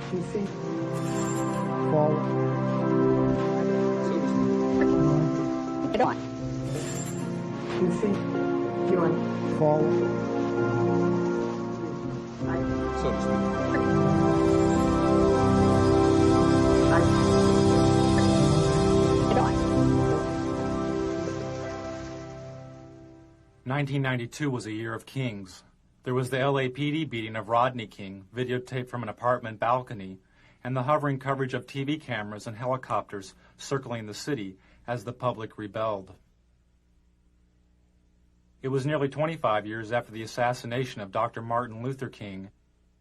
PC. Forward. Get on. PC. Join. Forward. So to speak. 1992 was a year of kings. There was the LAPD beating of Rodney King, videotaped from an apartment balcony, and the hovering coverage of TV cameras and helicopters circling the city as the public rebelled. It was nearly 25 years after the assassination of Dr. Martin Luther King,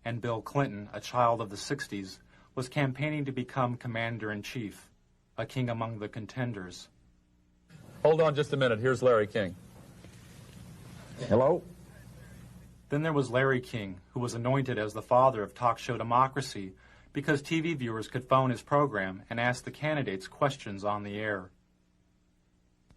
and Bill Clinton, a child of the 60s, was campaigning to become commander-in-chief, a king among the contenders. Hold on just a minute. Here's Larry King. Hello? Then there was Larry King, who was anointed as the father of talk show democracy because TV viewers could phone his program and ask the candidates questions on the air.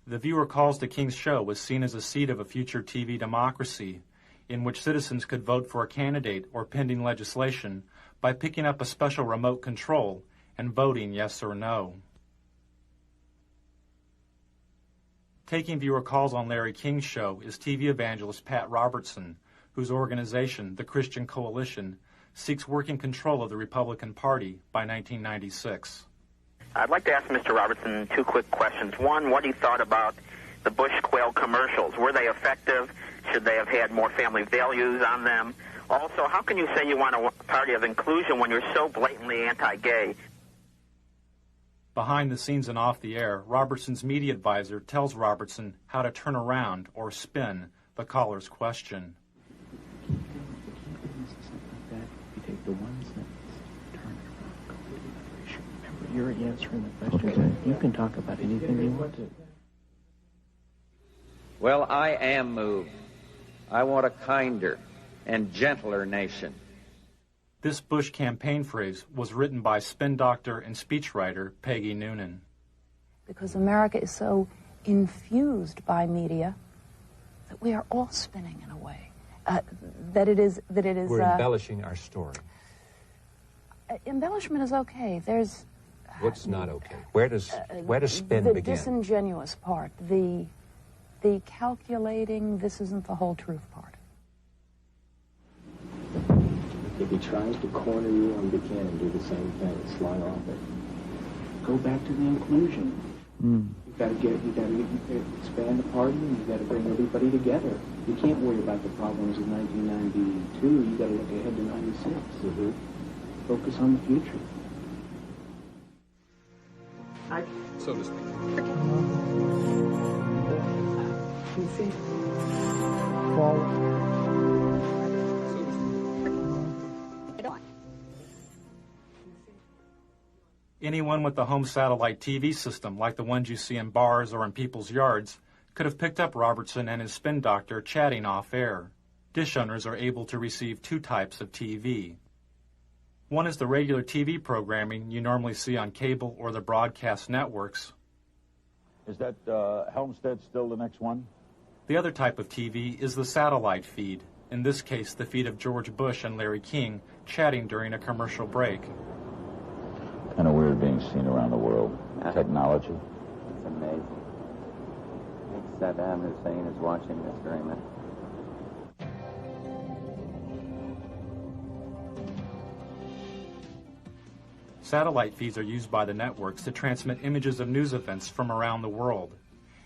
The viewer calls to King's show was seen as a seed of a future TV democracy in which citizens could vote for a candidate or pending legislation by picking up a special remote control and voting yes or no. Taking viewer calls on Larry King's show is TV evangelist Pat Robertson, whose organization, the Christian Coalition, seeks working control of the Republican Party by 1996. I'd like to ask Mr. Robertson two quick questions. One, what he thought about the Bush Quail commercials. Were they effective? Should they have had more family values on them? Also, how can you say you want a party of inclusion when you're so blatantly anti-gay? Behind the scenes and off the air, Robertson's media advisor tells Robertson how to turn around or spin the caller's question. You take the one sentence, turn it around, completely. Remember, you're answering the question. Okay. You can talk about anything you want to. Well, I am moved. I want a kinder and gentler nation. This Bush campaign phrase was written by spin doctor and speechwriter Peggy Noonan. Because America is so infused by media that we are all spinning in a way. We're embellishing our story. Embellishment is okay. There's... What's not okay? Where does spin begin? The disingenuous part, the calculating, this isn't the whole truth part. If he tries to corner you on Buchanan, do the same thing, slide off it. Go back to the inclusion. You gotta expand the party, and you gotta bring everybody together. You can't worry about the problems of 1992. You gotta look ahead to 96. Focus on the future. So to speak. PC. Forward. Anyone with a home satellite TV system, like the ones you see in bars or in people's yards, could have picked up Robertson and his spin doctor chatting off air. Dish owners are able to receive two types of TV. One is the regular TV programming you normally see on cable or the broadcast networks. Is that Helmstead still the next one? The other type of TV is the satellite feed, in this case the feed of George Bush and Larry King chatting during a commercial break. Kind of weird being seen around the world. Technology. It's amazing. I think Saddam Hussein is watching this during that. Satellite feeds are used by the networks to transmit images of news events from around the world.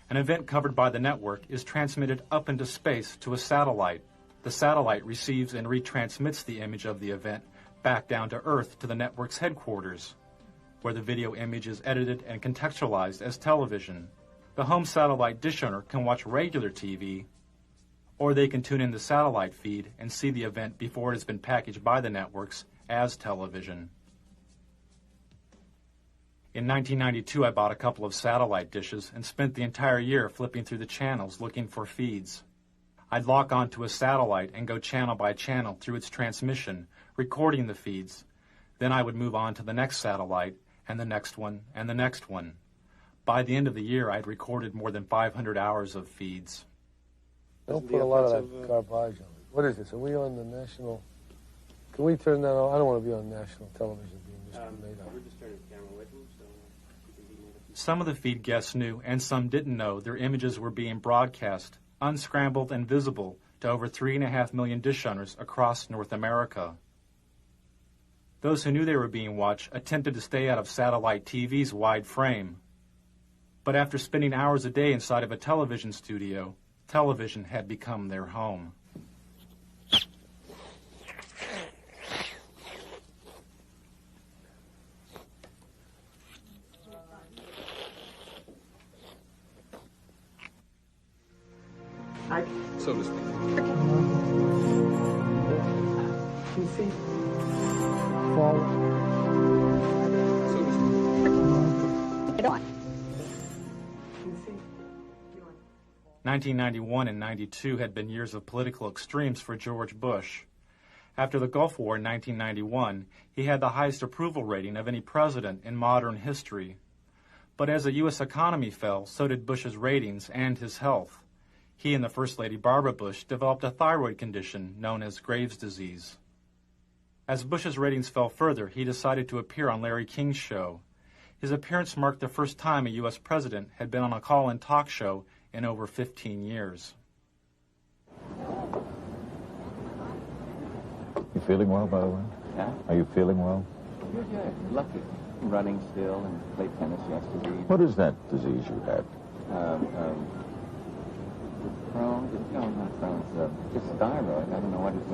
An event covered by the network is transmitted up into space to a satellite. The satellite receives and retransmits the image of the event back down to Earth to the network's headquarters, where the video image is edited and contextualized as television. The home satellite dish owner can watch regular TV, or they can tune in the satellite feed and see the event before it has been packaged by the networks as television. In 1992, I bought a couple of satellite dishes and spent the entire year flipping through the channels looking for feeds. I'd lock onto a satellite and go channel by channel through its transmission, recording the feeds. Then I would move on to the next satellite, and the next one, and the next one. By the end of the year, I'd recorded more than 500 hours of feeds. Don't put a lot of that garbage on it. What is this? Are we on the national Can we turn that on? I don't want to be on national television being discriminated on. We're just turning the camera away from him, so you can be made up. Some of the feed guests knew, and some didn't know, their images were being broadcast, unscrambled and visible, to over 3.5 million dish owners across North America. Those who knew they were being watched attempted to stay out of satellite TV's wide frame. But after spending hours a day inside of a television studio, television had become their home. So to speak. PC. Forward. So to speak. Get on. PC. 1991 and 92 had been years of political extremes for George Bush. After the Gulf War in 1991, he had the highest approval rating of any president in modern history. But as the U.S. economy fell, so did Bush's ratings and his health. He and the First Lady Barbara Bush developed a thyroid condition known as Graves' disease. As Bush's ratings fell further, he decided to appear on Larry King's show. His appearance marked the first time a U.S. president had been on a call-in talk show in over 15 years. You feeling well, by the way? Huh? Are you feeling well? You're good. Lucky. Running still and played tennis yesterday. What is that disease you had? Crohn's? No, not Crohn's. Just thyroid. I don't know what it's.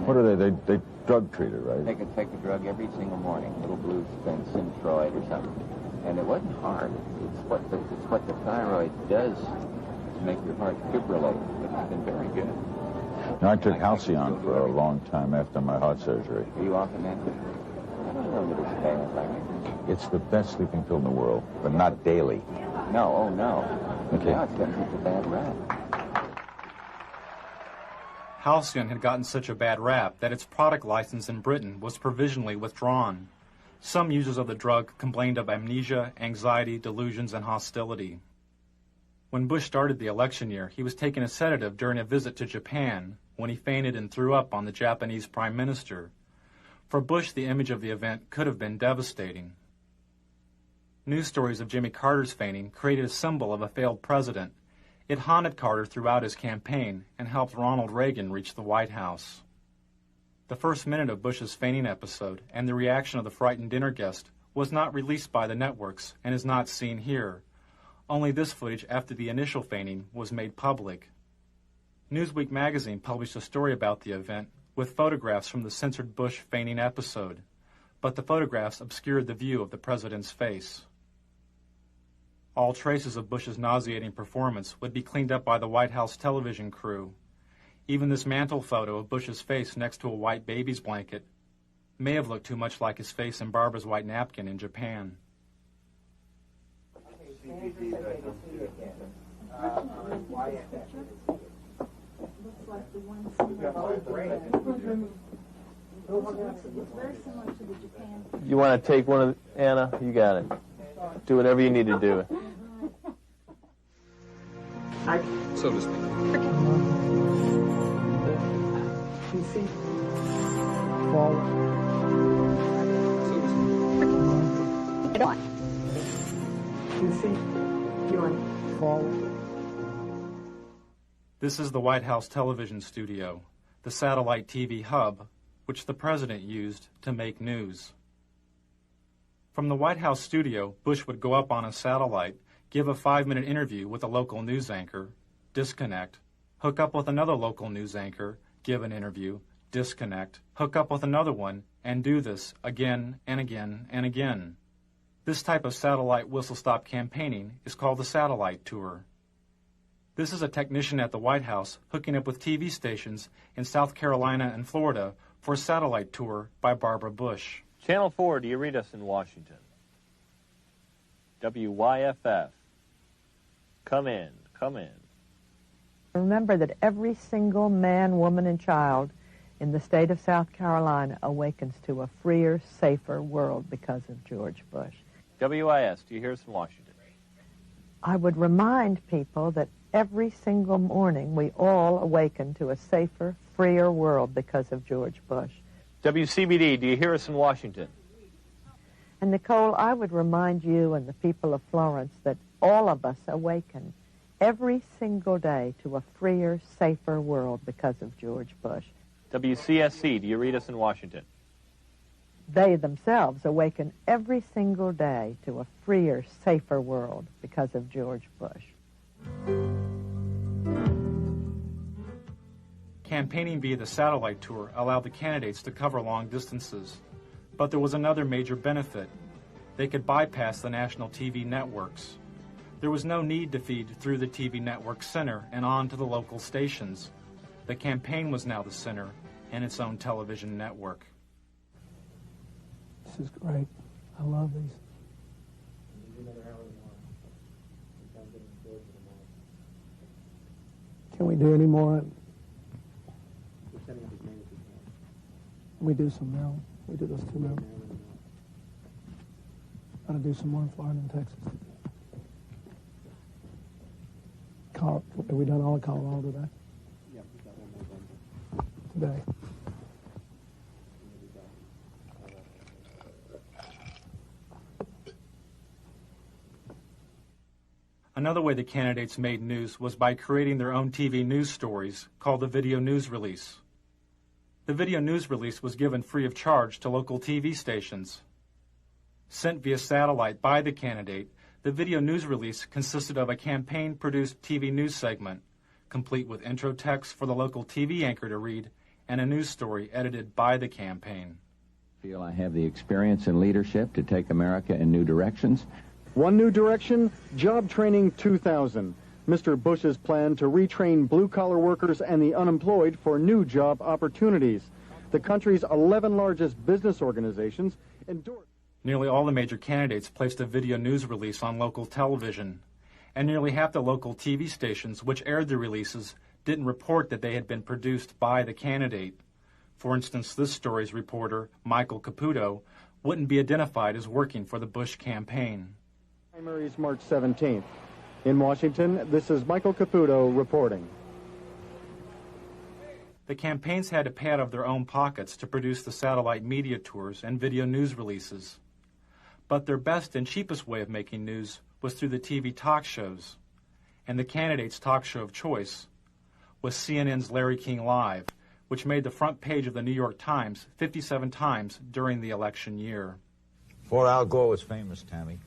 What are they? They drug treated, right? Take a drug every single morning. Little blue thing, Synthroid or something. And it wasn't hard. It's what the thyroid does to make your heart fibrillate. But it's been very good. Now, I took Halcyon for a long time after my heart surgery. Are you often at it? I don't know that it's bad. Like It's the best sleeping pill in the world, but not daily. No, oh no. Okay. Now it's gotten such a bad rap. Halcyon had gotten such a bad rap that its product license in Britain was provisionally withdrawn. Some users of the drug complained of amnesia, anxiety, delusions, and hostility. When Bush started the election year, he was taking a sedative during a visit to Japan when he fainted and threw up on the Japanese prime minister. For Bush, the image of the event could have been devastating. News stories of Jimmy Carter's fainting created a symbol of a failed president. It haunted Carter throughout his campaign and helped Ronald Reagan reach the White House. The first minute of Bush's fainting episode and the reaction of the frightened dinner guest was not released by the networks and is not seen here. Only this footage after the initial fainting was made public. Newsweek magazine published a story about the event with photographs from the censored Bush fainting episode, but the photographs obscured the view of the president's face. All traces of Bush's nauseating performance would be cleaned up by the White House television crew. Even this mantle photo of Bush's face next to a white baby's blanket may have looked too much like his face in Barbara's white napkin in Japan. You want to take one of Anna? You got it. Do whatever you need to do. So to speak. PC. Forward. So to speak. Get on. PC. Doing. Forward. This is the White House television studio, the satellite TV hub, which the president used to make news. From the White House studio, Bush would go up on a satellite, give a 5-minute interview with a local news anchor, disconnect, hook up with another local news anchor, give an interview, disconnect, hook up with another one, and do this again and again and again. This type of satellite whistle-stop campaigning is called the satellite tour. This is a technician at the White House hooking up with TV stations in South Carolina and Florida for a satellite tour by Barbara Bush. Channel 4, do you read us in Washington? WYFF. Come in, come in. Remember that every single man, woman, and child in the state of South Carolina awakens to a freer, safer world because of George Bush. WIS, do you hear us in Washington? I would remind people that every single morning we all awaken to a safer, freer world because of George Bush. WCBD, do you hear us in Washington? And Nicole, I would remind you and the people of Florence that all of us awaken every single day to a freer, safer world because of George Bush. WCSC, do you read us in Washington? They themselves awaken every single day to a freer, safer world because of George Bush. Campaigning via the satellite tour allowed the candidates to cover long distances. But there was another major benefit. They could bypass the national TV networks. There was no need to feed through the TV network center and on to the local stations. The campaign was now the center and its own television network. This is great. I love these. Can we do any more? We do some now. We do those two now. Got to do some more in Florida and Texas. Have we done all of Colorado today? Yeah, we've got one more done. Today. Another way the candidates made news was by creating their own TV news stories called the Video News Release. The Video News Release was given free of charge to local TV stations. Sent via satellite by the candidate, the Video News Release consisted of a campaign-produced TV news segment, complete with intro text for the local TV anchor to read, and a news story edited by the campaign. I feel I have the experience and leadership to take America in new directions. One new direction, Job Training 2000. Mr. Bush's plan to retrain blue-collar workers and the unemployed for new job opportunities. The country's 11 largest business organizations endorsed. Nearly all the major candidates placed a video news release on local television, and nearly half the local TV stations which aired the releases didn't report that they had been produced by the candidate. For instance, this story's reporter, Michael Caputo, wouldn't be identified as working for the Bush campaign. Primaries March 17th. In Washington, this is Michael Caputo reporting. The campaigns had to pay out of their own pockets to produce the satellite media tours and video news releases. But their best and cheapest way of making news was through the TV talk shows. And the candidate's talk show of choice was CNN's Larry King Live, which made the front page of the New York Times 57 times during the election year. Before Al Gore was famous, Tammy,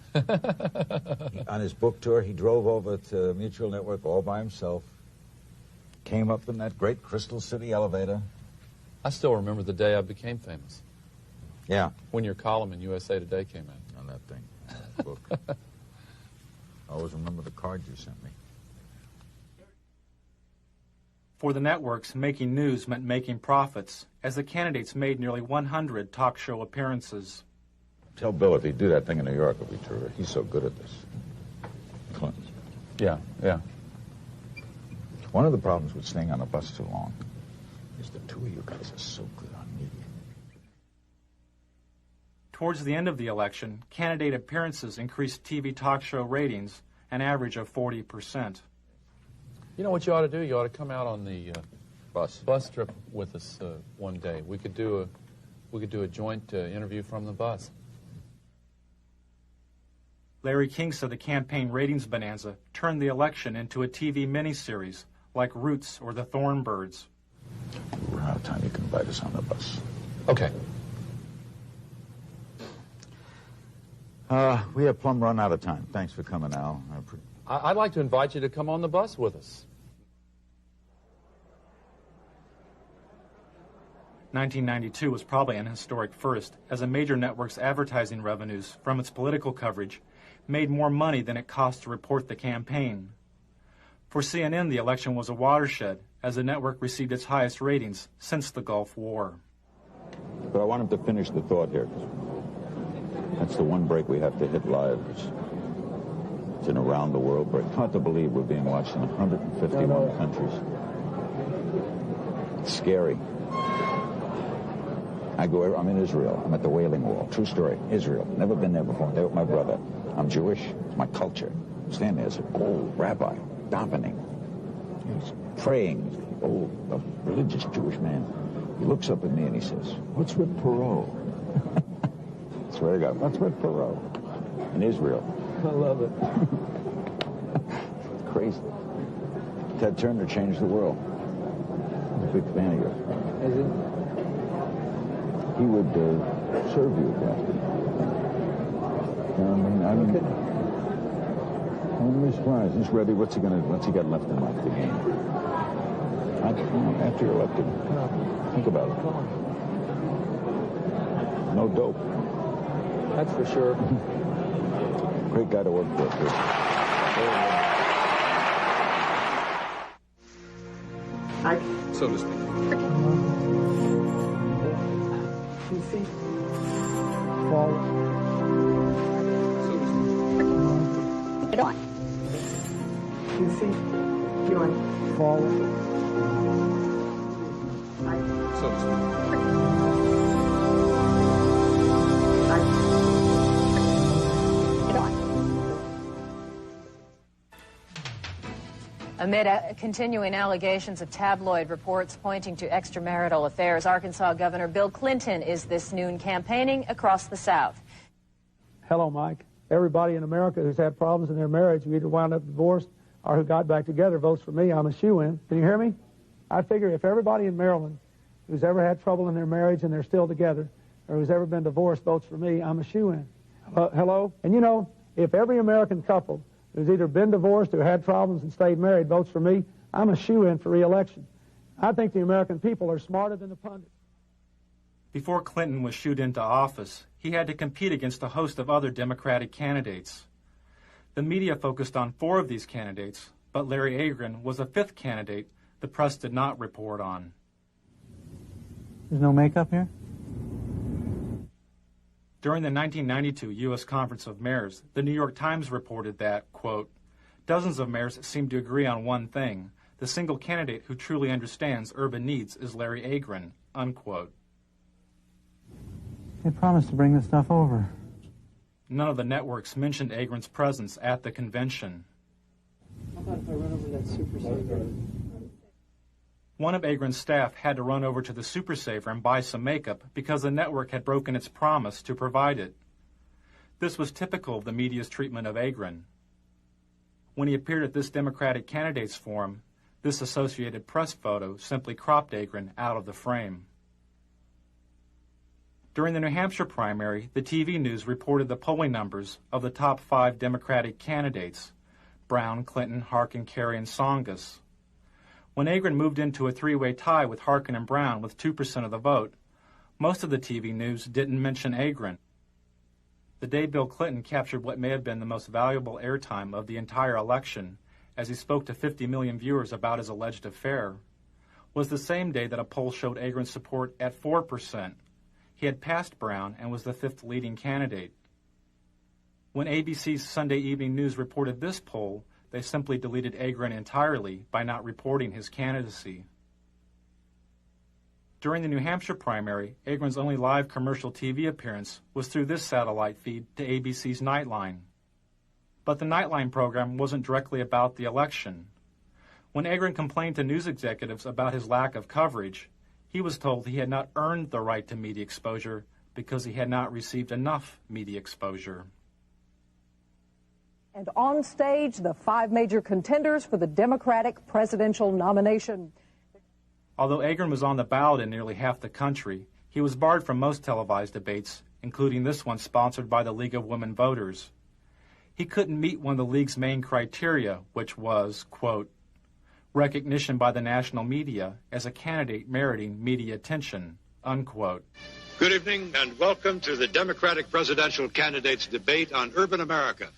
on his book tour, he drove over to Mutual Network all by himself, came up in that great Crystal City elevator. I still remember the day I became famous. Yeah. When your column in USA Today came out. On that thing, that book. I always remember the card you sent me. For the networks, making news meant making profits, as the candidates made nearly 100 talk show appearances. Tell Bill if he'd do that thing in New York, it'd be terrific. He's so good at this. Clinton. Yeah. One of the problems with staying on a bus too long is the two of you guys are so good on media. Towards the end of the election, candidate appearances increased TV talk show ratings an average of 40%. You know what you ought to do? You ought to come out on the bus trip with us one day. We could do a joint interview from the bus. Larry King said the campaign ratings bonanza turned the election into a TV miniseries like Roots or The Thornbirds. We're out of time. You can invite us on the bus. Okay. We have plumb run out of time. Thanks for coming, Al. I'd like to invite you to come on the bus with us. 1992 was probably an historic first, as a major network's advertising revenues from its political coverage made more money than it cost to report the campaign. For CNN, the election was a watershed, as the network received its highest ratings since the Gulf War. But I want him to finish the thought here. That's the one break we have to hit live. It's an around the world break. It's hard to believe we're being watched in 151 countries. It's scary. I'm in Israel. I'm at the Wailing Wall. True story. Israel. Never been there before. There with my brother. I'm Jewish. It's my culture. I'm standing there as an old rabbi, davening. He's praying. Old, religious Jewish man. He looks up at me and he says, "What's with Perot?" Swear to God, what's with Perot? In Israel. I love it. It's crazy. Ted Turner changed the world. I'm a big fan of yours. Is it? He would serve you, Captain. I'm really surprised. He's ready. What's he got left in life to gain? After you're elected, think about it. No dope. That's for sure. Great guy to work for, too. So to speak. PC. Forward. Get on. PC. Join. Forward. So to speak. Amid continuing allegations of tabloid reports pointing to extramarital affairs, Arkansas Governor Bill Clinton is this noon campaigning across the South. Hello, Mike. Everybody in America who's had problems in their marriage, who either wound up divorced or who got back together, votes for me. I'm a shoo-in. Can you hear me? I figure if everybody in Maryland who's ever had trouble in their marriage and they're still together, or who's ever been divorced votes for me, I'm a shoo-in. Hello? And you know, if every American couple who's either been divorced or had problems and stayed married votes for me, I'm a shoo-in for re-election. I think the American people are smarter than the pundits. Before Clinton was shooed into office, he had to compete against a host of other Democratic candidates. The media focused on 4 of these candidates, but Larry Agron was a 5th candidate the press did not report on. There's no makeup here? During the 1992 U.S. Conference of Mayors, the New York Times reported that, quote, dozens of mayors seem to agree on one thing. The single candidate who truly understands urban needs is Larry Agron, unquote. They promised to bring this stuff over. None of the networks mentioned Agron's presence at the convention. How about if I run over that Super Saver? One of Agron's staff had to run over to the Super Saver and buy some makeup because the network had broken its promise to provide it. This was typical of the media's treatment of Agron. When he appeared at this Democratic candidates forum, this Associated Press photo simply cropped Agron out of the frame. During the New Hampshire primary, the TV news reported the polling numbers of the top 5 Democratic candidates: Brown, Clinton, Harkin, Kerry, and Tsongas. When Agron moved into a 3-way tie with Harkin and Brown with 2% of the vote, most of the TV news didn't mention Agron. The day Bill Clinton captured what may have been the most valuable airtime of the entire election, as he spoke to 50 million viewers about his alleged affair, was the same day that a poll showed Agron's support at 4%. He had passed Brown and was the 5th leading candidate. When ABC's Sunday Evening News reported this poll, they simply deleted Agron entirely by not reporting his candidacy. During the New Hampshire primary, Agron's only live commercial TV appearance was through this satellite feed to ABC's Nightline. But the Nightline program wasn't directly about the election. When Agron complained to news executives about his lack of coverage, he was told he had not earned the right to media exposure because he had not received enough media exposure. And on stage, the 5 major contenders for the Democratic presidential nomination. Although Agron was on the ballot in nearly half the country, he was barred from most televised debates, including this one sponsored by the League of Women Voters. He couldn't meet one of the League's main criteria, which was, quote, recognition by the national media as a candidate meriting media attention, unquote. Good evening and welcome to the Democratic presidential candidates debate on urban America.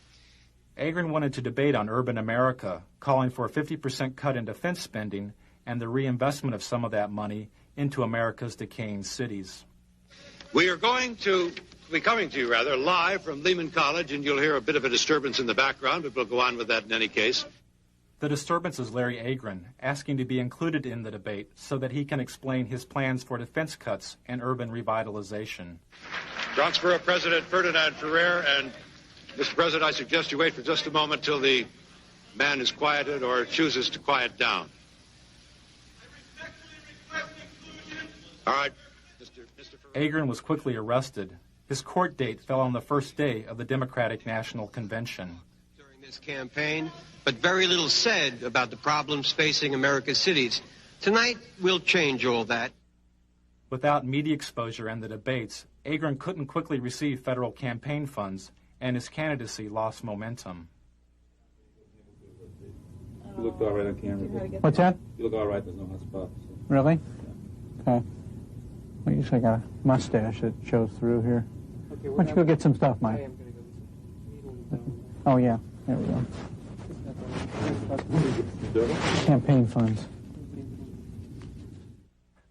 Agron wanted to debate on urban America, calling for a 50% cut in defense spending and the reinvestment of some of that money into America's decaying cities. We are going to be coming to you, live from Lehman College, and you'll hear a bit of a disturbance in the background, but we'll go on with that in any case. The disturbance is Larry Agron, asking to be included in the debate so that he can explain his plans for defense cuts and urban revitalization. Transfer of President Ferdinand Ferrer, and Mr. President, I suggest you wait for just a moment till the man is quieted or chooses to quiet down. All right, Mr. Agron was quickly arrested. His court date fell on the first day of the Democratic National Convention. During this campaign, but very little said about the problems facing America's cities. Tonight, we'll change all that. Without media exposure and the debates, Agron couldn't quickly receive federal campaign funds, and his candidacy lost momentum. You look all right on camera. What's that? You look all right. There's no hot spots. Really? Okay. Well, you usually got a mustache that shows through here. Okay, why don't you go get some stuff, Mike? Oh, yeah. There we go. Campaign funds.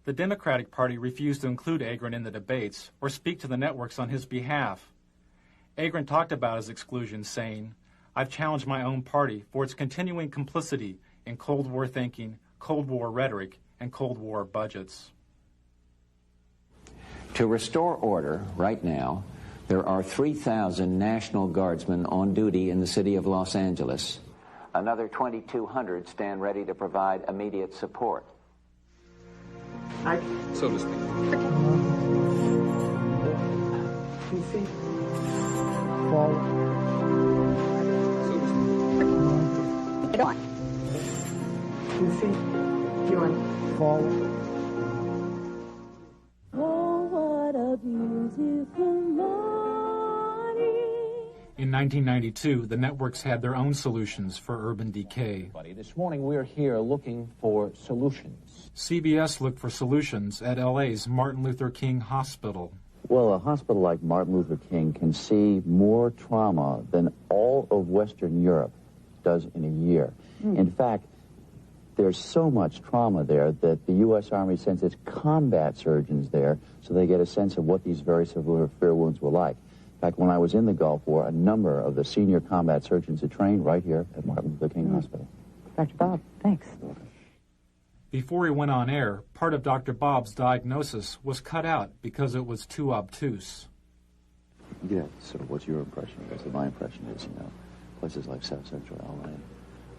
The Democratic Party refused to include Agron in the debates or speak to the networks on his behalf. Agron talked about his exclusion, saying, "I've challenged my own party for its continuing complicity in Cold War thinking, Cold War rhetoric, and Cold War budgets." To restore order right now, there are 3,000 National Guardsmen on duty in the city of Los Angeles. Another 2,200 stand ready to provide immediate support. So to speak. Get on. Oh, what a beautiful morning. In 1992, the networks had their own solutions for urban decay. This morning we're here looking for solutions. CBS looked for solutions at LA's Martin Luther King Hospital. Well, a hospital like Martin Luther King can see more trauma than all of Western Europe does in a year. In fact, there's so much trauma there that the U.S. Army sends its combat surgeons there so they get a sense of what these very severe wounds were like. In fact, when I was in the Gulf War, a number of the senior combat surgeons had trained right here at Martin Luther King Hospital. Dr. Bob, thanks. Before he went on air, part of Dr. Bob's diagnosis was cut out because it was too obtuse. Yeah, so what's your impression? Because my impression is, places like South Central LA,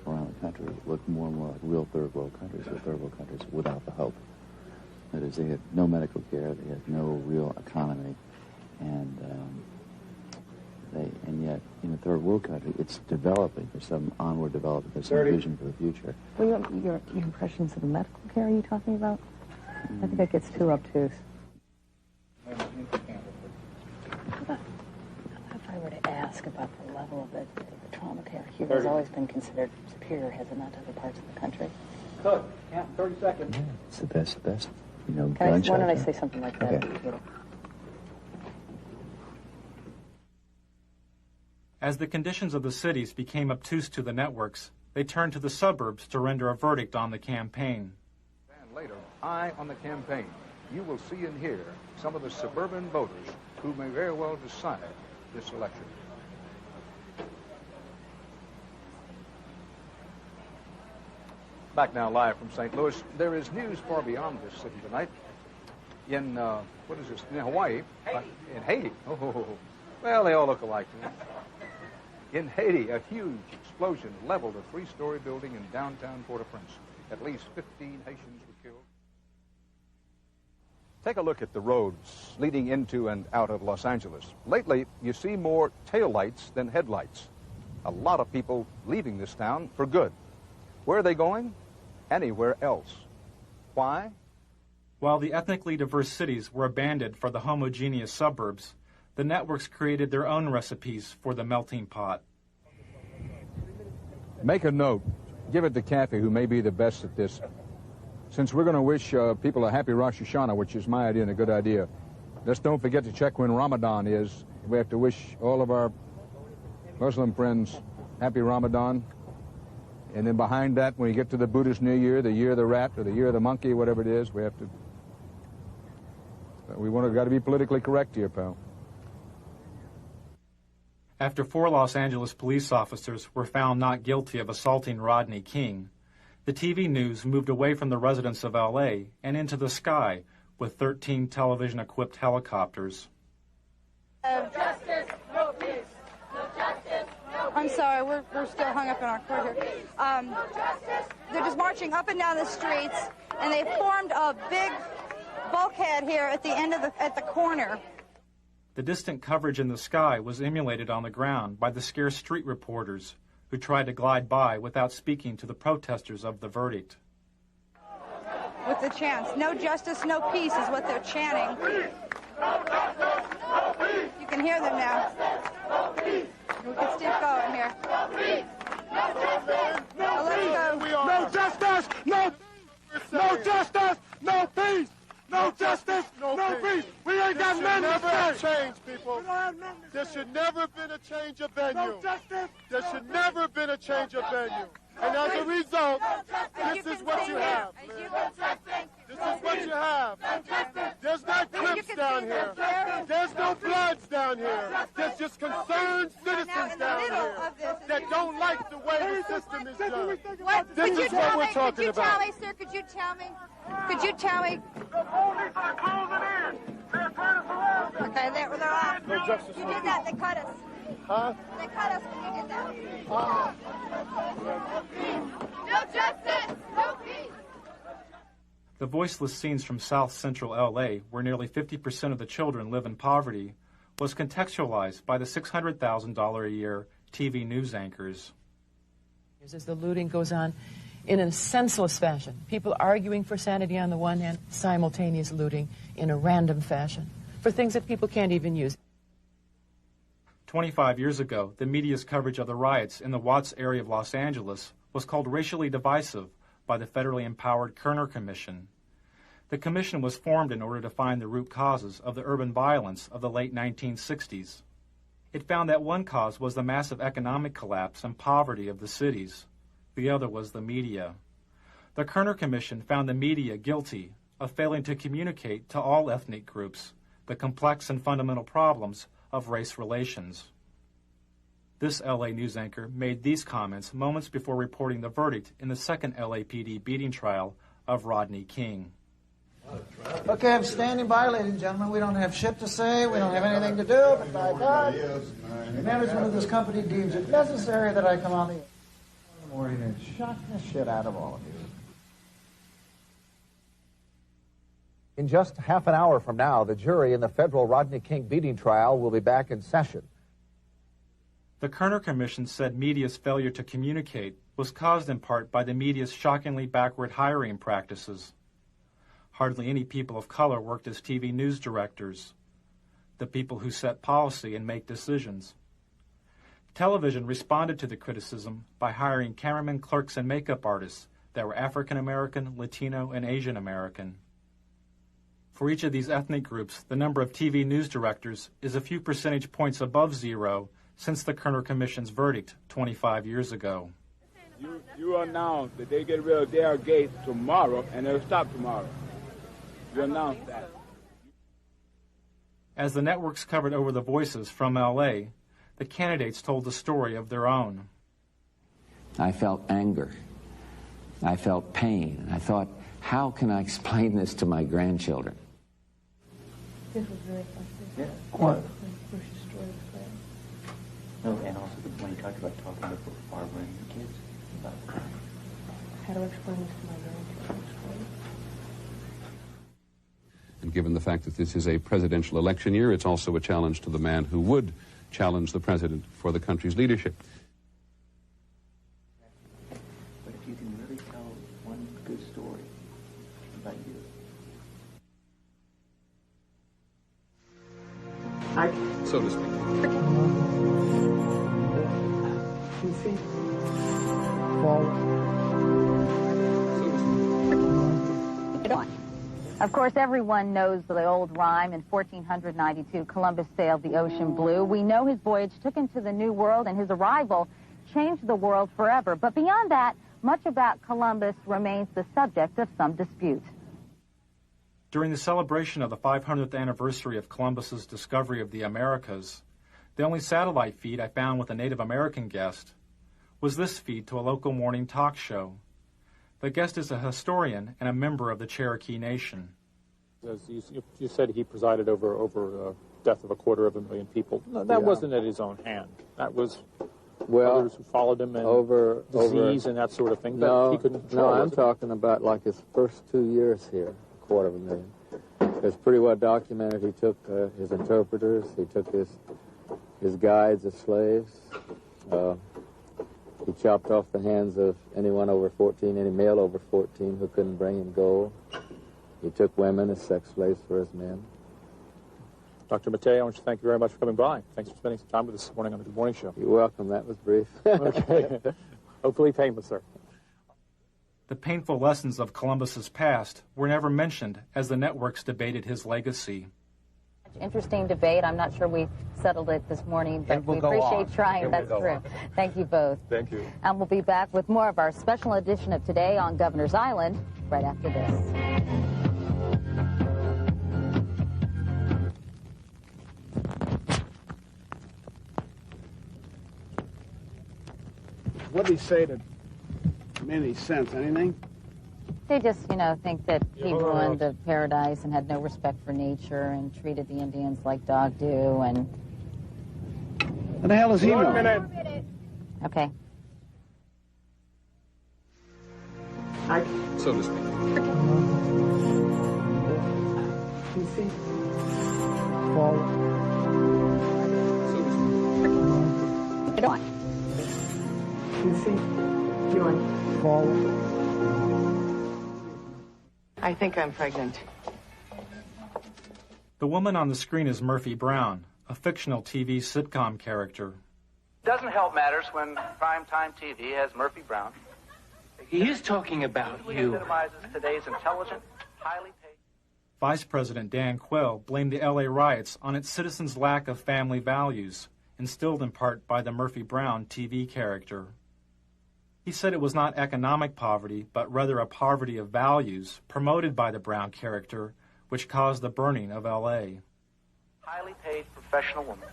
around the country, look more and more like real third world countries, or third world countries without the hope. That is, they have no medical care, they have no real economy, and yet in a third world country, it's developing. There's some onward development. There's some vision for the future. Well, your impressions of the medical care are you talking about? I think that gets too obtuse. How about if I were to ask about the level of the trauma care here has always been considered superior, has it not, to other parts of the country? Cook, count 30 seconds. Yeah, it's the best, Why don't I say something like that? Okay. As the conditions of the cities became obtuse to the networks, they turned to the suburbs to render a verdict on the campaign. And later, Eye on the Campaign, you will see and hear some of the suburban voters who may very well decide this election. Back now live from St. Louis. There is news far beyond this city tonight. In, what is this, in Hawaii? In Haiti. Oh, well, they all look alike to me. In Haiti, a huge explosion leveled a three-story building in downtown Port-au-Prince. At least 15 Haitians were killed. Take a look at the roads leading into and out of Los Angeles. Lately, you see more taillights than headlights. A lot of people leaving this town for good. Where are they going? Anywhere else. Why? While the ethnically diverse cities were abandoned for the homogeneous suburbs, the networks created their own recipes for the melting pot. Make a note. Give it to Kathy, who may be the best at this. Since we're going to wish people a happy Rosh Hashanah, which is my idea and a good idea, just don't forget to check when Ramadan is. We have to wish all of our Muslim friends happy Ramadan. And then behind that, when you get to the Buddhist New Year, the year of the rat or the year of the monkey, whatever it is, we have to... got to be politically correct here, pal. After 4 Los Angeles police officers were found not guilty of assaulting Rodney King, the TV news moved away from the residents of L.A. and into the sky with 13 television-equipped helicopters. No justice, no peace. No justice, no peace. I'm sorry, we're still hung up in our court here. They're just marching up and down the streets, and they formed a big bulkhead here at the end of at the corner. The distant coverage in the sky was emulated on the ground by the scarce street reporters who tried to glide by without speaking to the protesters of the verdict. With the chants, no justice, no peace is what they're chanting. You can hear them now. We can keep going here. Now let's go. No justice, no justice, no peace. No justice, no peace. We ain't got nothing to say. Change, people. There should never have been a change of venue. No justice. There should never have been a change of venue. And as a result, this is what you have. This is what you have. There's no Crips down here. There's no Bloods down here. There's just concerned citizens down here that don't like the way the system is done. This is what we're talking about. Could you tell me, sir, could you tell me? Could you tell me? The police are closing in. They're trying to surround us. Okay, they're off. No justice. You did that, they cut us. Huh? They cut us when you did that. No justice, no peace. The voiceless scenes from South Central L.A., where nearly 50% of the children live in poverty, was contextualized by the $600,000 a year TV news anchors. As the looting goes on in a senseless fashion, people arguing for sanity on the one hand, simultaneous looting in a random fashion for things that people can't even use. 25 years ago, the media's coverage of the riots in the Watts area of Los Angeles was called racially divisive by the federally empowered Kerner Commission. The commission was formed in order to find the root causes of the urban violence of the late 1960s. It found that one cause was the massive economic collapse and poverty of the cities. The other was the media. The Kerner Commission found the media guilty of failing to communicate to all ethnic groups the complex and fundamental problems of race relations. This LA news anchor made these comments moments before reporting the verdict in the second LAPD beating trial of Rodney King. Okay, I'm standing by, ladies and gentlemen. We don't have shit to say. We don't have anything to do. But by God, the management of this company deems it necessary that I come on the morning and shock the shit out of all of you. In just half an hour from now, the jury in the federal Rodney King beating trial will be back in session. The Kerner Commission said media's failure to communicate was caused in part by the media's shockingly backward hiring practices. Hardly any people of color worked as TV news directors, the people who set policy and make decisions. Television responded to the criticism by hiring cameramen, clerks, and makeup artists that were African American, Latino, and Asian American. For each of these ethnic groups, the number of TV news directors is a few percentage points above zero since the Kerner Commission's verdict 25 years ago. You announced that they get rid of their gates tomorrow, and they'll stop tomorrow. You announced that. As the networks covered over the voices from L.A., the candidates told the story of their own. I felt anger. I felt pain. I thought, how can I explain this to my grandchildren? This was very effective. Yeah. What? No, and also when you talked about talking to Barbara and the kids about How to explain this to my grandchildren. And given the fact that this is a presidential election year, it's also a challenge to the man who would challenge the president for the country's leadership. But if you can really tell one good story about you. So to speak. 2 feet forward. Of course, everyone knows the old rhyme. In 1492, Columbus sailed the ocean blue. We know his voyage took him to the New World, and his arrival changed the world forever. But beyond that, much about Columbus remains the subject of some dispute. During the celebration of the 500th anniversary of Columbus's discovery of the Americas, the only satellite feed I found with a Native American guest was this feed to a local morning talk show. The guest is a historian and a member of the Cherokee Nation. As you said he presided over death of 250,000 people. No, that wasn't at his own hand. That was others who followed him and disease and that sort of thing. No, he couldn't control. I'm talking about like his first 2 years here, 250,000. It's pretty well documented. He took his interpreters, he took his guides as slaves. He chopped off the hands of anyone over 14, any male over 14 who couldn't bring him gold. He took women as sex slaves for his men. Dr. Mattei, I want to thank you very much for coming by. Thanks for spending some time with us this morning on the Good Morning Show. You're welcome. That was brief. Okay. Hopefully painless, sir. The painful lessons of Columbus's past were never mentioned as the networks debated his legacy. Interesting debate. I'm not sure we've settled it this morning, but we appreciate trying. That's true. Thank you both. Thank you. And we'll be back with more of our special edition of Today on Governor's Island right after this. What did he say that made any sense? Anything? They just, think that he ruined the paradise and had no respect for nature and treated the Indians like dog do and... What the hell does he know? 1 minute. Okay. So to speak. You see? Fall. So to speak. Go on. You see? Fall. I think I'm pregnant. The woman on the screen is Murphy Brown, a fictional TV sitcom character. Doesn't help matters when primetime TV has Murphy Brown. He is talking about you. Epitomizes today's intelligent, highly paid... Vice President Dan Quayle blamed the L.A. riots on its citizens' lack of family values, instilled in part by the Murphy Brown TV character. He said it was not economic poverty, but rather a poverty of values promoted by the Brown character, which caused the burning of L.A. Highly paid professional woman,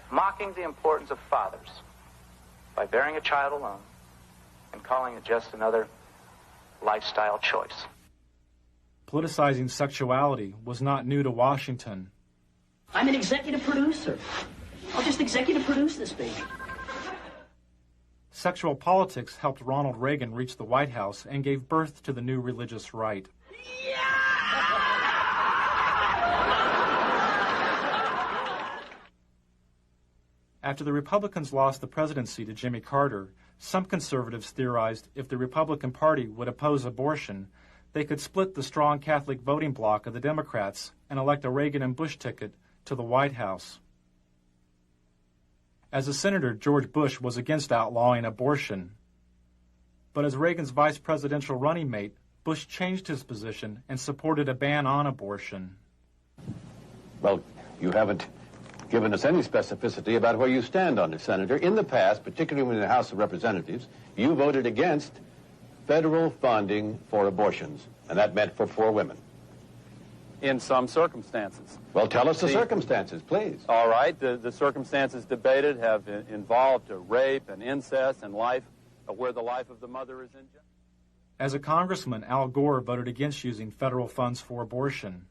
mocking the importance of fathers by bearing a child alone and calling it just another lifestyle choice. Politicizing sexuality was not new to Washington. I'm an executive producer. I'll just executive produce this baby. Sexual politics helped Ronald Reagan reach the White House and gave birth to the new religious right. After the Republicans lost the presidency to Jimmy Carter, some conservatives theorized if the Republican Party would oppose abortion, they could split the strong Catholic voting bloc of the Democrats and elect a Reagan and Bush ticket to the White House. As a senator, George Bush was against outlawing abortion. But as Reagan's vice presidential running mate, Bush changed his position and supported a ban on abortion. Well, you haven't given us any specificity about where you stand on it, Senator. In the past, particularly in the House of Representatives, you voted against federal funding for abortions, and that meant for poor women. In some circumstances. Well, tell us the circumstances, please. All right. The circumstances debated have involved rape and incest and life, where the life of the mother is in jeopardy. As a congressman, Al Gore voted against using federal funds for abortion.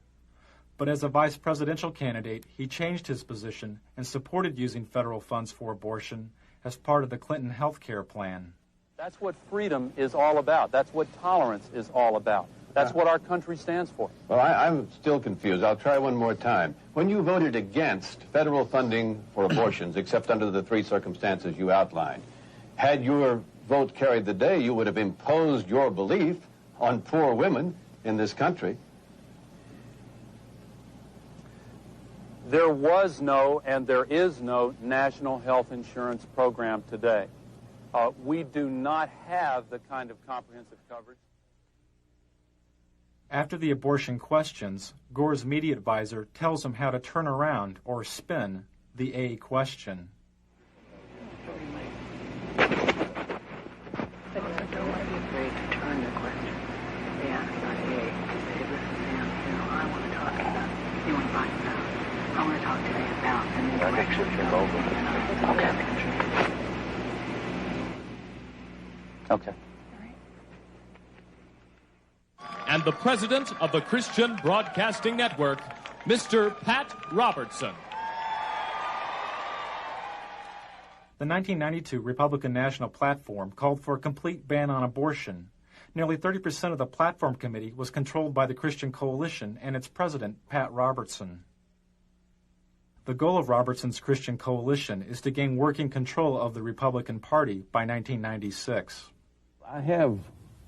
But as a vice presidential candidate, he changed his position and supported using federal funds for abortion as part of the Clinton health care plan. That's what freedom is all about. That's what tolerance is all about. That's what our country stands for. Well, I'm still confused. I'll try one more time. When you voted against federal funding for abortions, except under the three circumstances you outlined, had your vote carried the day, you would have imposed your belief on poor women in this country. There was no and there is no national health insurance program today. We do not have the kind of comprehensive coverage. After the abortion questions, Gore's media advisor tells him how to turn around or spin the A question. I want to talk today about the new direction. Okay. And the president of the Christian Broadcasting Network, Mr. Pat Robertson. The 1992 Republican National Platform called for a complete ban on abortion. Nearly 30% of the platform committee was controlled by the Christian Coalition and its president, Pat Robertson. The goal of Robertson's Christian Coalition is to gain working control of the Republican Party by 1996. I have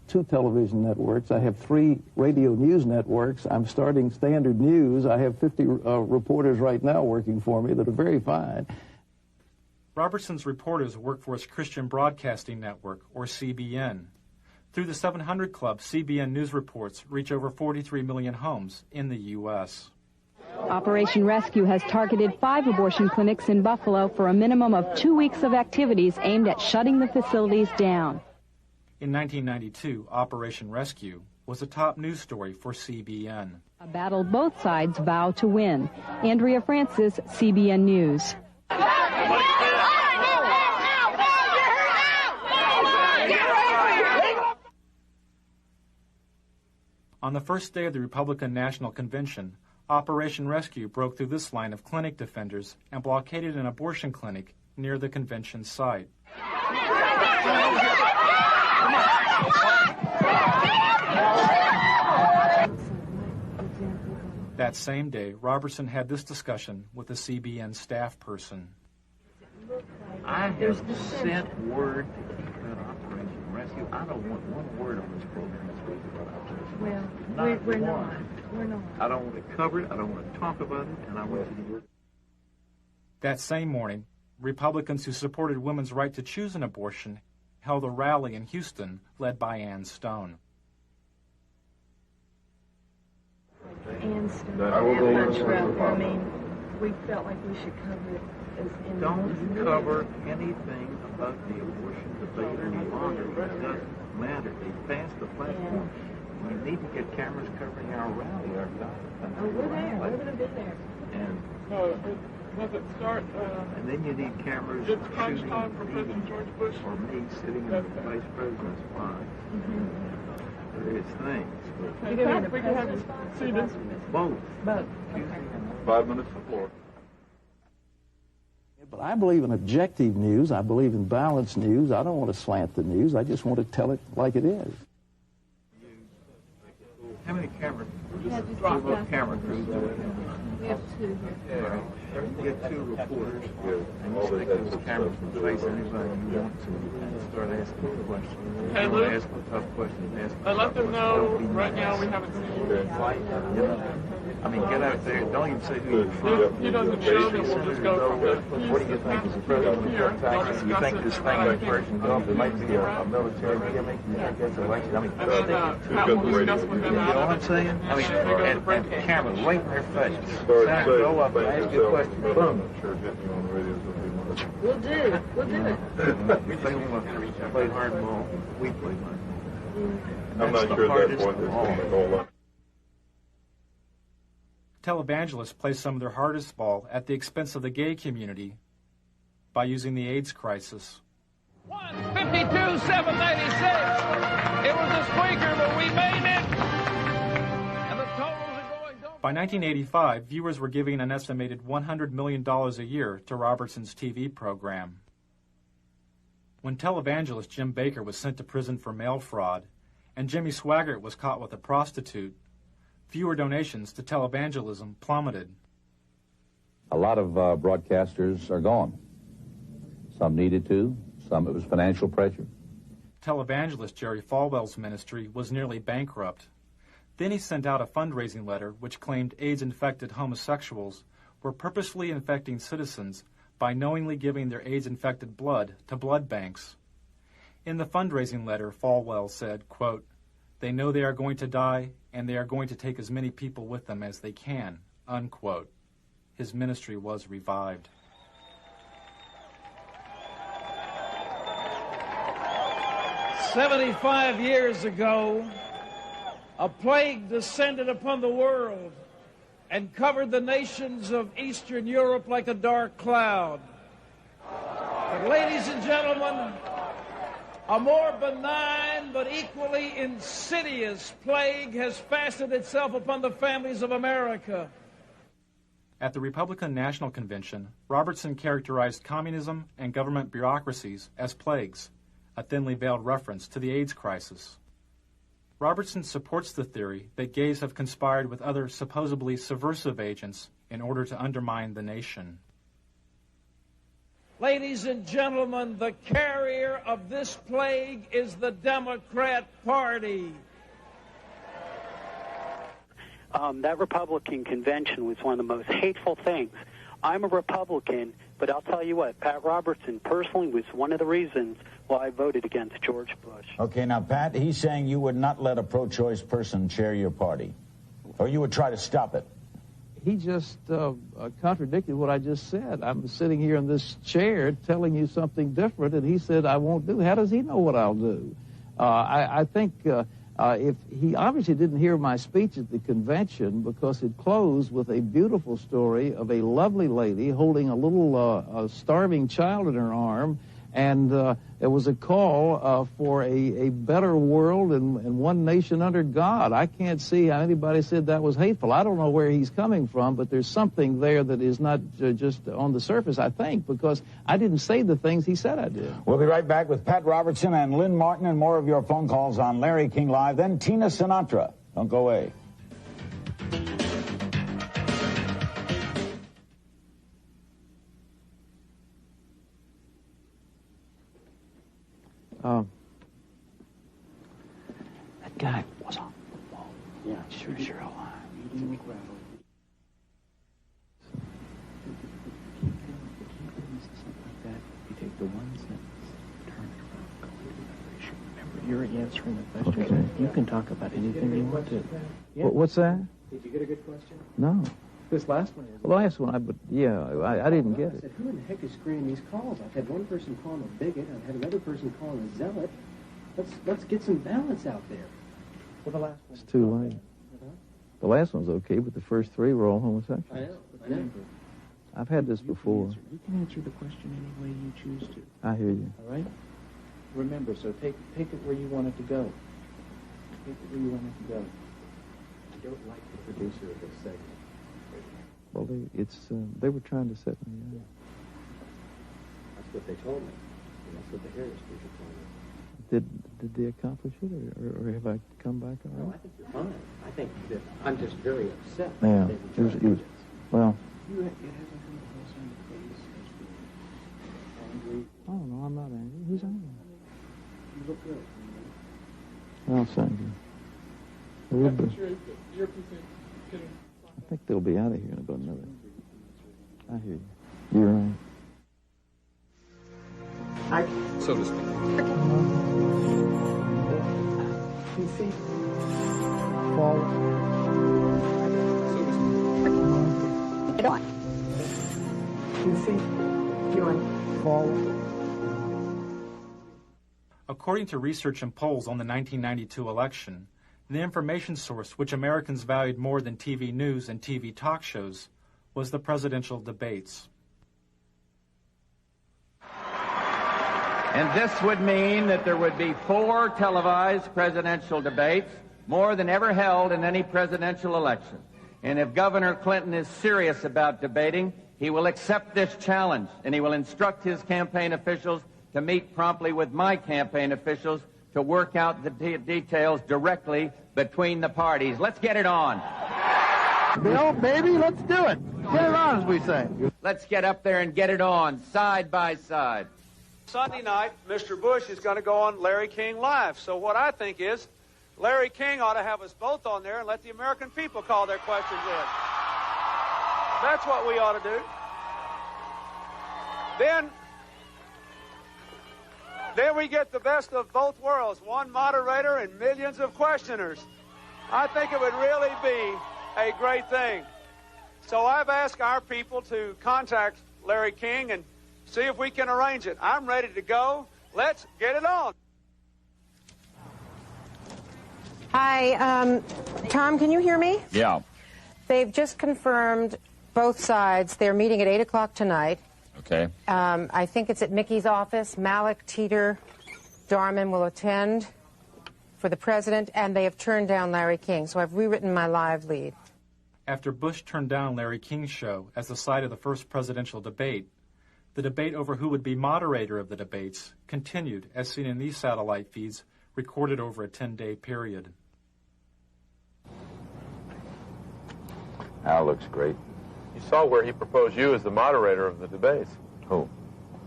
2 television networks. I have 3 radio news networks. I'm starting Standard News. I have 50 reporters right now working for me that are very fine. Robertson's reporters work for his Christian Broadcasting Network, or CBN. Through the 700 Club, CBN News reports reach over 43 million homes in the U.S. Operation Rescue has targeted 5 abortion clinics in Buffalo for a minimum of 2 weeks of activities aimed at shutting the facilities down. In 1992, Operation Rescue was a top news story for CBN. A battle both sides vow to win. Andrea Francis, CBN News. On the first day of the Republican National Convention, Operation Rescue broke through this line of clinic defenders and blockaded an abortion clinic near the convention site. That same day, Robertson had this discussion with a CBN staff person. I have sent word to keep that Operation Rescue. I don't want one word on this program this week about Operation Rescue. Well, we're not. We're not. I don't want to cover it. I don't want to talk about it. And I want you to work. That same morning, Republicans who supported women's right to choose an abortion held a rally in Houston led by Ann Stone. Ann Stone. I mean, we felt like we should cover it as in. Don't cover anything about the abortion debate any longer. It doesn't matter. They passed the platform. You need to get cameras covering our rally, our diet. Oh, we're there. We're going to be there. And does it start? And then you need cameras It's crunch shooting time for President George Bush. or me sitting in the vice president's spot. Various things. We can have you see this. Both. Both. 5 minutes before. But I believe in objective news. I believe in balanced news. I don't want to slant the news. I just want to tell it like it is. How many camera crews do we have? We have 2 here. All right. You get 2 reporters, and you stick those cameras in face anybody you want to, and start asking questions. Hey, you Luke. want to ask a tough question, ask a I let tough them question. know Don't be right now nice. we haven't seen you. You know, I mean, get out there. Don't even say who you're from. He doesn't show that we'll just go from the What do you think is the president of the taxes? You think this thing by Persian Gulf, there might be a military gimmick? You think that's election? I mean, And then Pat will discuss with them you know what I'm saying? I mean, and cameras right in their face. Senator, go up and ask you a question. Boom. We'll do. We'll do it. If they want to play hardball, we play hardball. I'm not sure at that point it's going to go on. Televangelists play some of their hardest ball at the expense of the gay community by using the AIDS crisis. 52, 786. It was a squeaker, but we made it. And the totals are going. By 1985, viewers were giving an estimated $100 million a year to Robertson's TV program. When televangelist Jim Bakker was sent to prison for mail fraud, and Jimmy Swaggart was caught with a prostitute, viewer donations to televangelism plummeted. A lot of broadcasters are gone. Some needed to, some it was financial pressure. Televangelist Jerry Falwell's ministry was nearly bankrupt. Then he sent out a fundraising letter which claimed AIDS-infected homosexuals were purposefully infecting citizens by knowingly giving their AIDS-infected blood to blood banks. In the fundraising letter, Falwell said, quote, "They know they are going to die, and they are going to take as many people with them as they can," unquote. His ministry was revived. "75 years ago, a plague descended upon the world and covered the nations of Eastern Europe like a dark cloud. But ladies and gentlemen, a more benign but equally insidious plague has fastened itself upon the families of America. At the Republican National Convention, Robertson characterized communism and government bureaucracies as plagues, a thinly veiled reference to the AIDS crisis. Robertson supports the theory that gays have conspired with other supposedly subversive agents in order to undermine the nation. Ladies and gentlemen, the carrier of this plague is the Democrat Party. That Republican convention was one of the most hateful things. I'm a Republican, but I'll tell you what, Pat Robertson personally was one of the reasons why I voted against George Bush. Okay, now, Pat, he's saying you would not let a pro-choice person chair your party, or you would try to stop it. He just contradicted what I just said. I'm sitting here in this chair telling you something different, and he said I won't do. How does he know what I'll do? I think if he obviously didn't hear my speech at the convention, because it closed with a beautiful story of a lovely lady holding a little starving child in her arm, and it was a call for a better world and one nation under God. I can't see how anybody said that was hateful. I don't know where he's coming from, but there's something there that is not just on the surface, I think, because I didn't say the things he said I did. We'll be right back with Pat Robertson and Lynn Martin and more of your phone calls on Larry King Live, then Tina Sinatra. Don't go away. That guy was on the wall. Yeah, sure alive. You take the one sentence, turn it around, go to another issue. Remember, you're answering the questions. Okay. You can talk about anything you want to. Yeah. What's that? Did you get a good question? No. This last one is. The last one, I didn't get I it. said, who in the heck is screening these calls? I've had one person call him a bigot. I've had another person call him a zealot. Let's get some balance out there. Well, the last one. It's too late. The last one's okay, but the first three were all homosexual. I know. Remember, I've had this before. You can answer the question any way you choose to. I hear you. All right? Remember, so take it where you want it to go. Take it where you want it to go. I don't like the producer of this segment. Well, they were trying to set me up. Yeah. That's what they told me. And that's what the Harris people told me. Did they accomplish it, or have I come back all right? No, I think you're fine. I think that I'm just very upset. Yeah, it was well. You haven't come across on the face as being angry. Oh, no, I'm not angry. Who's angry? You look good. Well, thank you. I think they'll be out of here in about another. I hear you. You're right. So to speak. You see? Forward. So to speak. Get on. You see? You're on. Forward. According to research and polls on the 1992 election, the information source which Americans valued more than TV news and TV talk shows was the presidential debates. And this would mean that there would be 4 televised presidential debates, more than ever held in any presidential election. And if Governor Clinton is serious about debating, he will accept this challenge, and he will instruct his campaign officials to meet promptly with my campaign officials to work out the details directly between the parties. Let's get it on. Bill, baby, let's do it. Get it on, as we say. Let's get up there and get it on, side by side. Sunday night, Mr. Bush is going to go on Larry King Live. So what I think is, Larry King ought to have us both on there and let the American people call their questions in. That's what we ought to do. Then we get the best of both worlds, one moderator and millions of questioners. I think it would really be a great thing. So I've asked our people to contact Larry King and see if we can arrange it. I'm ready to go. Let's get it on. Hi, Tom, can you hear me? Yeah. They've just confirmed both sides. They're meeting at 8 o'clock tonight. Okay. I think it's at Mickey's office. Malik, Teeter, Darman will attend for the president, and they have turned down Larry King, so I've rewritten my live lead. After Bush turned down Larry King's show as the site of the first presidential debate, the debate over who would be moderator of the debates continued, as seen in these satellite feeds recorded over a 10-day period. Al looks great. You saw where he proposed you as the moderator of the debates. Who?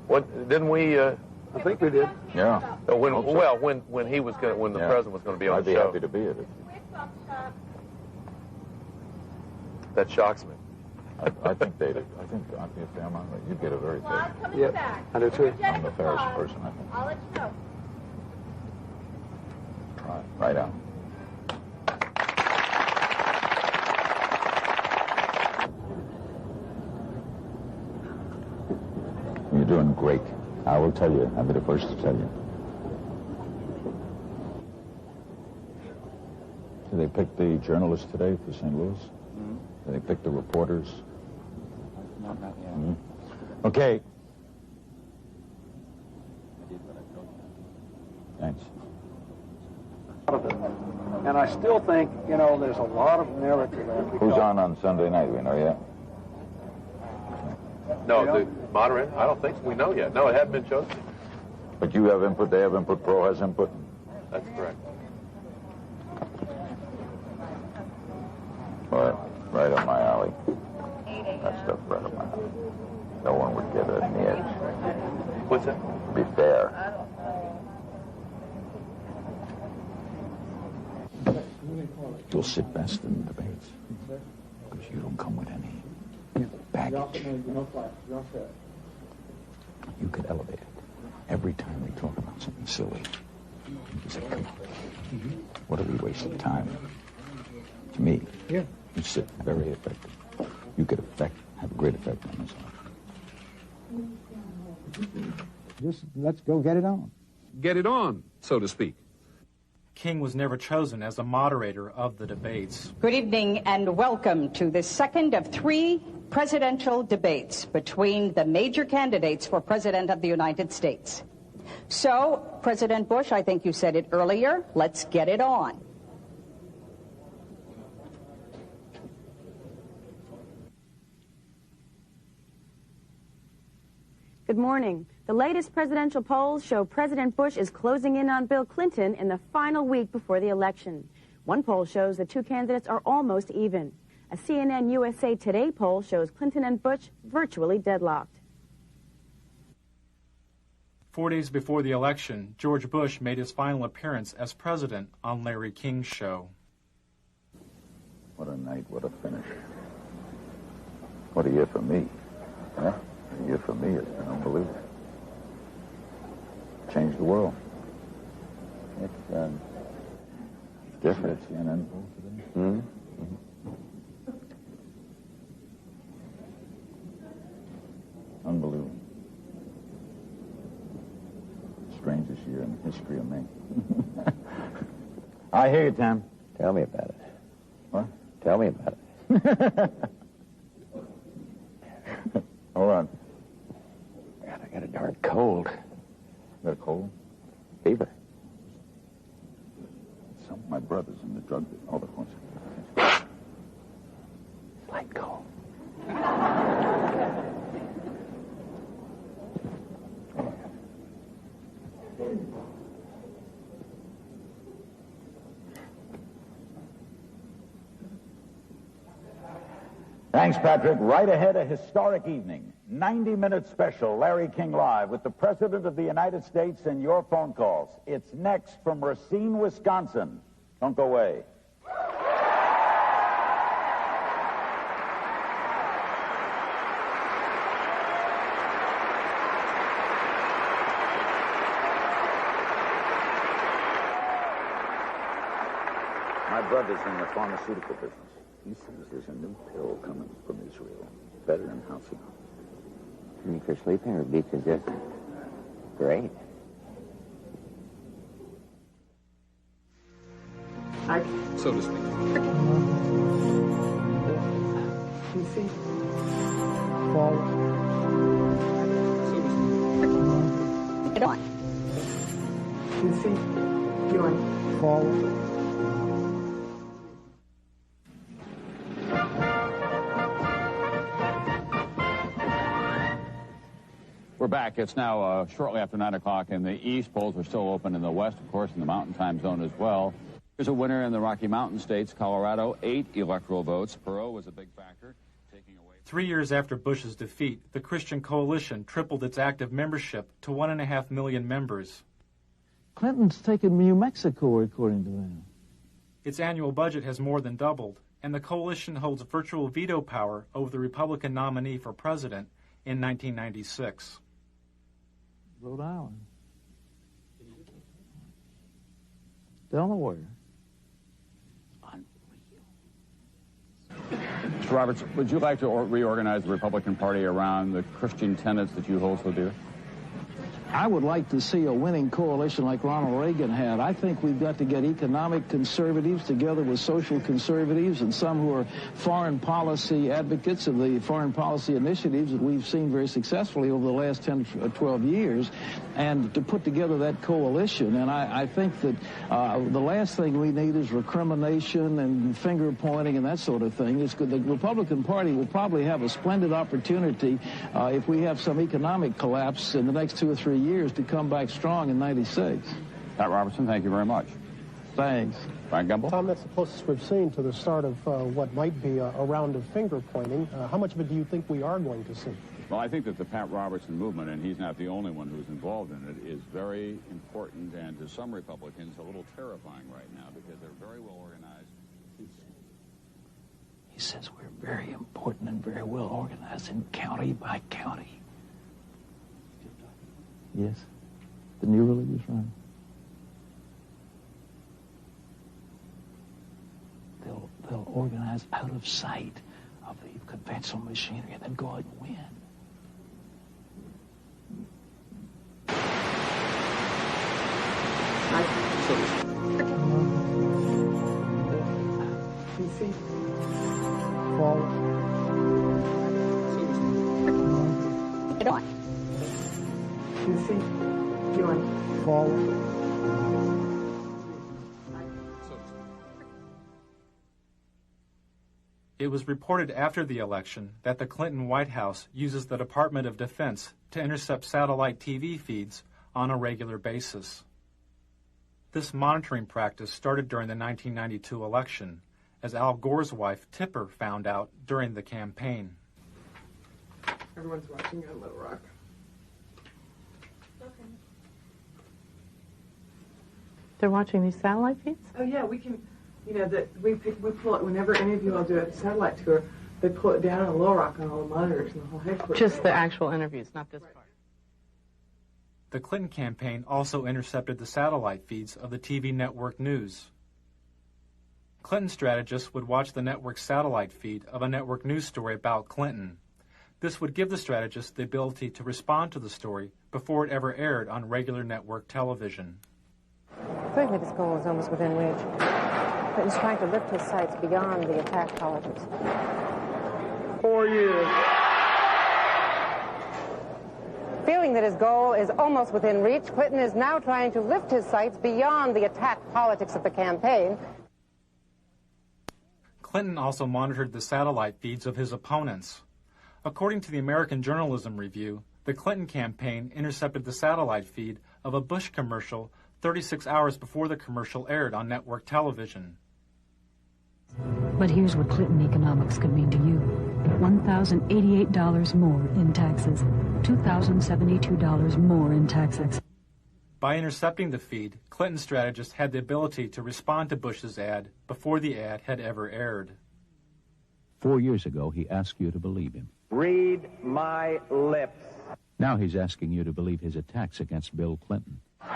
What didn't we? I think we did. Yeah. When Hope so. well, when he was going, when the president was going to be on I'd the be show. happy to be at it. That shocks me. I think they'd. I think if I'm on it, you'd get a very big. Yeah, I do too. I'm the fairest person, I think. I'll let you know. Right on. You're doing great. I will tell you. I'll be the first to tell you. Did they pick the journalists today for St. Louis? Mm-hmm. Did they pick the reporters? Not yet. Mm-hmm. Okay. Thanks. And I still think, you know, there's a lot of merit to that. Who's on Sunday night? Do we know yet? No, the moderator. I don't think we know yet. No, it hadn't been chosen. But you have input. They have input. Pro has input. That's correct. Right up my alley. That stuff right up my alley. No one would get it in the edge. What's that? Be fair. You'll sit best in the debates because you don't come with any baggage. You could elevate it. Every time we talk about something silly, you say, come on. What are we wasting time? To me, you sit very effective. You could have a great effect on us. Just let's go get it on. Get it on, so to speak. King was never chosen as a moderator of the debates. Good evening and welcome to the second of 3 presidential debates between the major candidates for President of the United States. So, President Bush, I think you said it earlier, let's get it on. Good morning. The latest presidential polls show President Bush is closing in on Bill Clinton in the final week before the election. One poll shows the two candidates are almost even. A CNN USA Today poll shows Clinton and Bush virtually deadlocked. 4 days before the election, George Bush made his final appearance as president on Larry King's show. What a night, what a finish. What a year for me. Huh? A year for me has been unbelievable. Changed the world. It's different. CNN poll today. Mm-hmm. Unbelievable. Strangest year in the history of me. I hear you, Tom. Tell me about it. What? Tell me about it. Hold on. God, I got a darn cold. You got a cold? Fever. Some of my brothers in the drug business. Hold on one second. Slight cold. Thanks, Patrick. Right ahead, a historic evening. 90-minute special, Larry King Live, with the President of the United States and your phone calls. It's next from Racine, Wisconsin. Don't go away. My brother's in the pharmaceutical business. He says there's a new pill coming from Israel. Better than Halcyon. And for sleeping or beats congestion? Great. So to speak. You see? Forward. Get on. You see? Going forward. We're back. It's now shortly after 9 o'clock in the east. Polls are still open in the west, of course, in the mountain time zone as well. There's a winner in the Rocky Mountain states. Colorado, 8 electoral votes. Perot was a big factor, taking away. 3 years after Bush's defeat, the Christian Coalition tripled its active membership to 1.5 million members. Clinton's taken New Mexico, according to them. Its annual budget has more than doubled, and the coalition holds virtual veto power over the Republican nominee for president in 1996. Rhode Island. Delaware. Mr. Roberts, would you like to reorganize the Republican Party around the Christian tenets that you hold so dear? I would like to see a winning coalition like Ronald Reagan had. I think we've got to get economic conservatives together with social conservatives and some who are foreign policy advocates of the foreign policy initiatives that we've seen very successfully over the last 10 or 12 years, and to put together that coalition. And I think that the last thing we need is recrimination and finger pointing and that sort of thing. It's good. The Republican Party will probably have a splendid opportunity if we have some economic collapse in the next 2 or 3 years to come back strong in 96. Pat Robertson, thank you very much. Thanks. Frank Gumble? Tom, that's the closest we've seen to the start of what might be a round of finger pointing. How much of it do you think we are going to see? Well, I think that the Pat Robertson movement, and he's not the only one who's involved in it, is very important and to some Republicans a little terrifying right now because they're very well organized. He says we're very important and very well organized in county by county. Yes, the new religious right. They'll organize out of sight of the conventional machinery and then go out and win. It was reported after the election that the Clinton White House uses the Department of Defense to intercept satellite TV feeds on a regular basis. This monitoring practice started during the 1992 election, as Al Gore's wife, Tipper, found out during the campaign. Everyone's watching on Little Rock. They're watching these satellite feeds? Oh, yeah, we can, you know, that we pull it, whenever any of you all do a satellite tour, they pull it down on Little Rock on all the monitors and the whole headquarters. Just the actual interviews, not this part. The Clinton campaign also intercepted the satellite feeds of the TV network news. Clinton strategists would watch the network's satellite feed of a network news story about Clinton. This would give the strategists the ability to respond to the story before it ever aired on regular network television. Certainly this goal is almost within reach. Clinton's trying to lift his sights beyond the attack politics. 4 years. Feeling that his goal is almost within reach, Clinton is now trying to lift his sights beyond the attack politics of the campaign. Clinton also monitored the satellite feeds of his opponents. According to the American Journalism Review, the Clinton campaign intercepted the satellite feed of a Bush commercial 36 hours before the commercial aired on network television. But here's what Clinton economics could mean to you. $1,088 more in taxes. $2,072 more in taxes. By intercepting the feed, Clinton strategists had the ability to respond to Bush's ad before the ad had ever aired. 4 years ago, he asked you to believe him. Read my lips. Now he's asking you to believe his attacks against Bill Clinton. I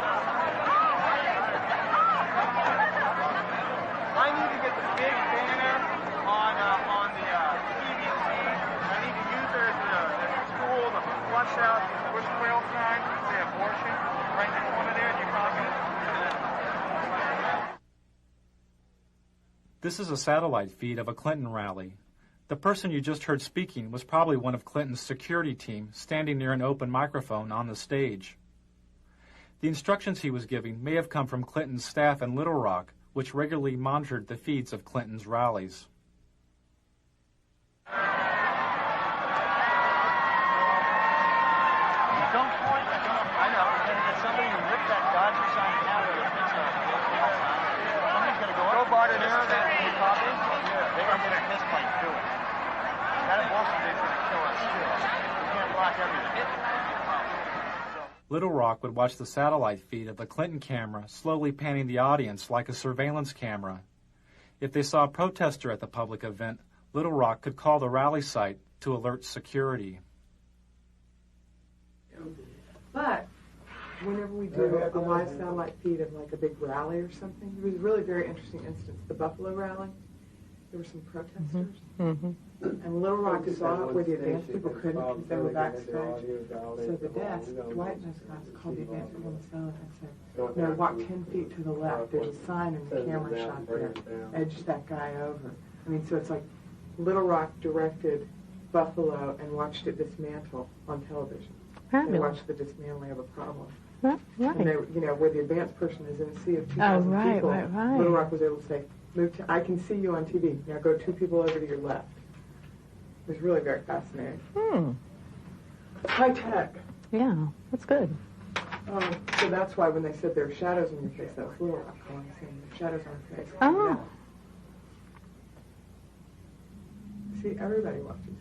need to get the big banner on the TV screen. I need to use it as a tool to flush out the Bush quail sign, say abortion, right in the corner there, and you copy it. This is a satellite feed of a Clinton rally. The person you just heard speaking was probably one of Clinton's security team standing near an open microphone on the stage. The instructions he was giving may have come from Clinton's staff in Little Rock, which regularly monitored the feeds of Clinton's rallies. Don't point. I know. And there's somebody who ripped that Dodger sign out of it. Somebody's got to going to get in his way to do it. That abortion thing's going to kill us, too. We can't block everything. Little Rock would watch the satellite feed of the Clinton camera slowly panning the audience like a surveillance camera. If they saw a protester at the public event, Little Rock could call the rally site to alert security. But whenever we do a live satellite feed of like a big rally or something, it was a really very interesting instance. The Buffalo rally, there were some protesters. Mm-hmm. And Little Rock saw it where the advanced people couldn't because they were backstage. So the desk, Dwight and those guys called the advanced people on the phone and said, no, walk 10 feet to the left. There's a sign in the camera shot there. Edge that guy over. I mean, so it's like Little Rock directed Buffalo and watched it dismantle on television. They watched the dismantling of a problem. Right. And they, you know, where the advanced person is in a sea of 2,000 right, people, right. Little Rock was able to say, move to, I can see you on TV. Now go 2 people over to your left. It was really very fascinating. High tech. Yeah, that's good. So that's why when they said there are shadows on your face, that was Little Rock calling, saying there are shadows on your face. Oh. Yeah. See, everybody watches.